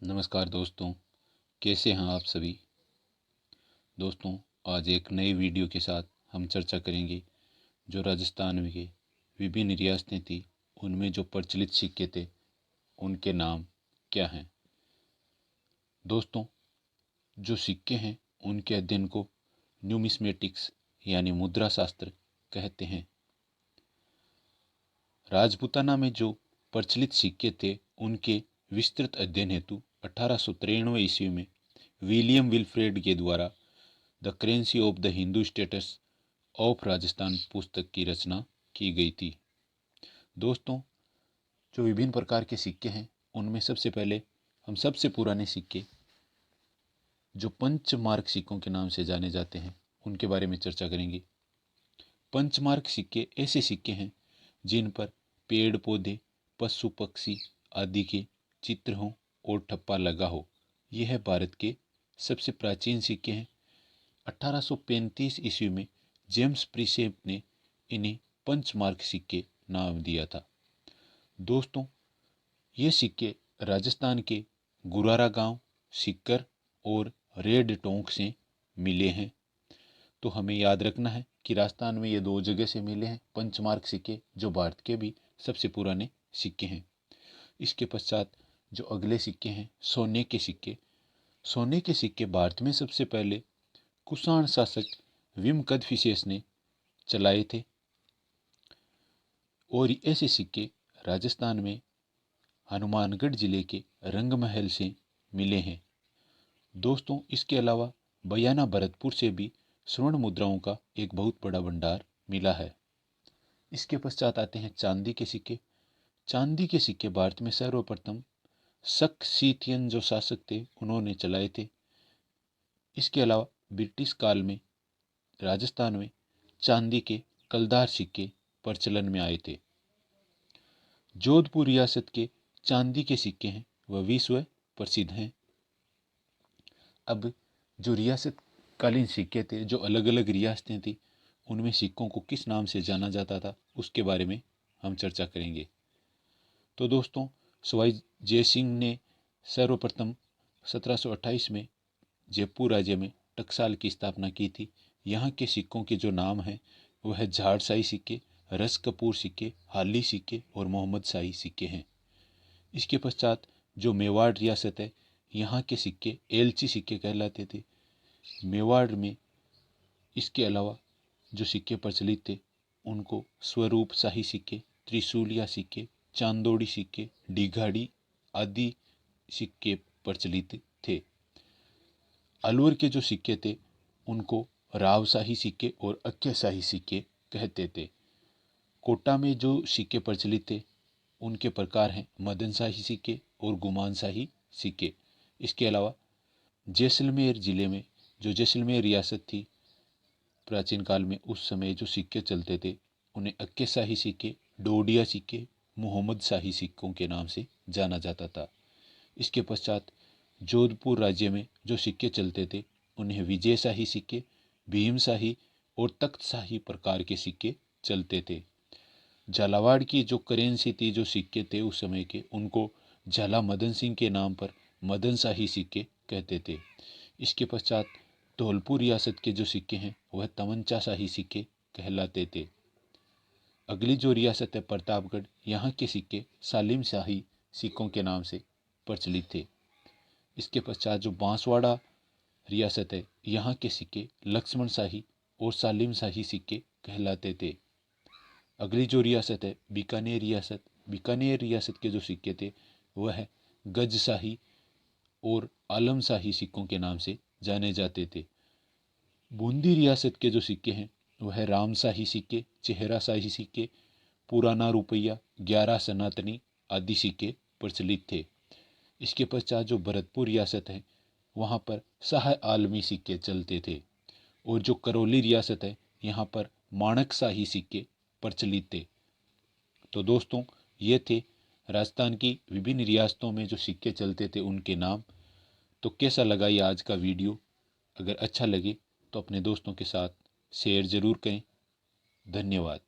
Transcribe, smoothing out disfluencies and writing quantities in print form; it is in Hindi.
नमस्कार दोस्तों, कैसे हैं आप सभी। दोस्तों, आज एक नए वीडियो के साथ हम चर्चा करेंगे जो राजस्थान में के विभिन्न रियासतें थी उनमें जो प्रचलित सिक्के थे उनके नाम क्या हैं। दोस्तों, जो सिक्के हैं उनके अध्ययन को न्यूमिस्मेटिक्स यानी मुद्रा शास्त्र कहते हैं। राजपूताना में जो प्रचलित सिक्के थे उनके विस्तृत अध्ययन हेतु 1893 ईस्वी में विलियम विल्फ्रेड के द्वारा the currency of the Hindu status of Rajasthan पुस्तक की रचना की गई थी। दोस्तों, जो विभिन्न प्रकार के सिक्के हैं उनमें सबसे पहले हम सबसे पुराने सिक्के जो पंचमार्क सिक्कों के नाम से जाने जाते हैं उनके बारे में चर्चा करेंगे। पंचमार्क सिक्के ऐसे सिक्के हैं जिन पर पेड़ पौधे, पशु पक्षी आदि के चित्र हों और ठप्पा लगा हो। यह है भारत के सबसे प्राचीन सिक्के हैं। 1835 ईस्वी में जेम्स प्रिसेप ने इन्हें पंचमार्क सिक्के नाम दिया था। दोस्तों, ये सिक्के राजस्थान के गुरारा गांव, सीकर और रेड टोंक से मिले हैं। तो हमें याद रखना है कि राजस्थान में ये दो जगह से मिले हैं पंचमार्क सिक्के, जो भारत के भी सबसे पुराने सिक्के हैं। इसके पश्चात जो अगले सिक्के हैं सोने के सिक्के। सोने के सिक्के भारत में सबसे पहले कुषाण शासक विम कदफिसेस ने चलाए थे और ऐसे सिक्के राजस्थान में हनुमानगढ़ जिले के रंगमहल से मिले हैं। दोस्तों, इसके अलावा बयाना भरतपुर से भी स्वर्ण मुद्राओं का एक बहुत बड़ा भंडार मिला है। इसके पश्चात आते हैं चांदी के सिक्के। चांदी के सिक्के भारत में सर्वप्रथम शक सीथियन जो शासक थे उन्होंने चलाए थे। इसके अलावा ब्रिटिश काल में राजस्थान में चांदी के कलदार सिक्के प्रचलन में आए थे। जोधपुर रियासत के चांदी के सिक्के हैं वह विश्व प्रसिद्ध हैं। अब जो रियासत कालीन सिक्के थे, जो अलग अलग रियासतें थी, उनमें सिक्कों को किस नाम से जाना जाता था उसके बारे में हम चर्चा करेंगे। तो दोस्तों, सवाई जय सिंह ने सर्वप्रथम 1728 में जयपुर राज्य में टकसाल की स्थापना की थी। यहाँ के सिक्कों के जो नाम हैं वह है झाड़शाही सिक्के, रस कपूर सिक्के, हाली सिक्के और मोहम्मद शाही सिक्के हैं। इसके पश्चात जो मेवाड़ रियासत है, यहाँ के सिक्के एलची सिक्के कहलाते थे। मेवाड़ में इसके अलावा जो सिक्के प्रचलित थे उनको स्वरूप शाही सिक्के, त्रिशूलिया सिक्के, चांदोड़ी सिक्के, डिघाड़ी आदि सिक्के प्रचलित थे। अलवर के जो सिक्के थे उनको रावशाही सिक्के और अक्यशाही सिक्के कहते थे। कोटा में जो सिक्के प्रचलित थे उनके प्रकार हैं मदन शाही सिक्के और गुमान शाही सिक्के। इसके अलावा जैसलमेर जिले में जो जैसलमेर रियासत थी प्राचीन काल में, उस समय जो सिक्के चलते थे उन्हें अक्यशाही सिक्के, डोडिया सिक्के, मोहम्मद शाही सिक्कों के नाम से जाना जाता था। इसके पश्चात जोधपुर राज्य में जो सिक्के चलते थे उन्हें विजय शाही सिक्के, भीम शाही और तख्त शाही प्रकार के सिक्के चलते थे। झालावाड़ की जो करेंसी थी, जो सिक्के थे उस समय के, उनको झाला मदन सिंह के नाम पर मदन शाही सिक्के कहते थे। इसके पश्चात धौलपुर रियासत के जो सिक्के हैं वह तमंचा शाही सिक्के कहलाते थे। अगली जो रियासत है प्रतापगढ़, यहाँ के सिक्के सालिम शाही सिक्कों के नाम से प्रचलित थे। इसके पश्चात जो बांसवाड़ा रियासत है, यहाँ के सिक्के लक्ष्मण शाही और सालिम शाही सिक्के कहलाते थे। अगली जो रियासत है बीकानेर रियासत, बीकानेर रियासत के जो सिक्के थे वह है गज शाही और आलम शाही सिक्कों के नाम से जाने जाते थे। बूंदी रियासत के जो सिक्के हैं वह राम शाही सिक्के, चेहरा शाही सिक्के, पुराना रुपया, 11 सनातनी आदि सिक्के प्रचलित थे। इसके पश्चात जो भरतपुर रियासत है वहाँ पर शाह आलमी सिक्के चलते थे और जो करौली रियासत है यहाँ पर माणक शाही सिक्के प्रचलित थे। तो दोस्तों, ये थे राजस्थान की विभिन्न रियासतों में जो सिक्के चलते थे उनके नाम। तो कैसा लगा ये आज का वीडियो? अगर अच्छा लगे तो अपने दोस्तों के साथ शेयर ज़रूर करें। धन्यवाद।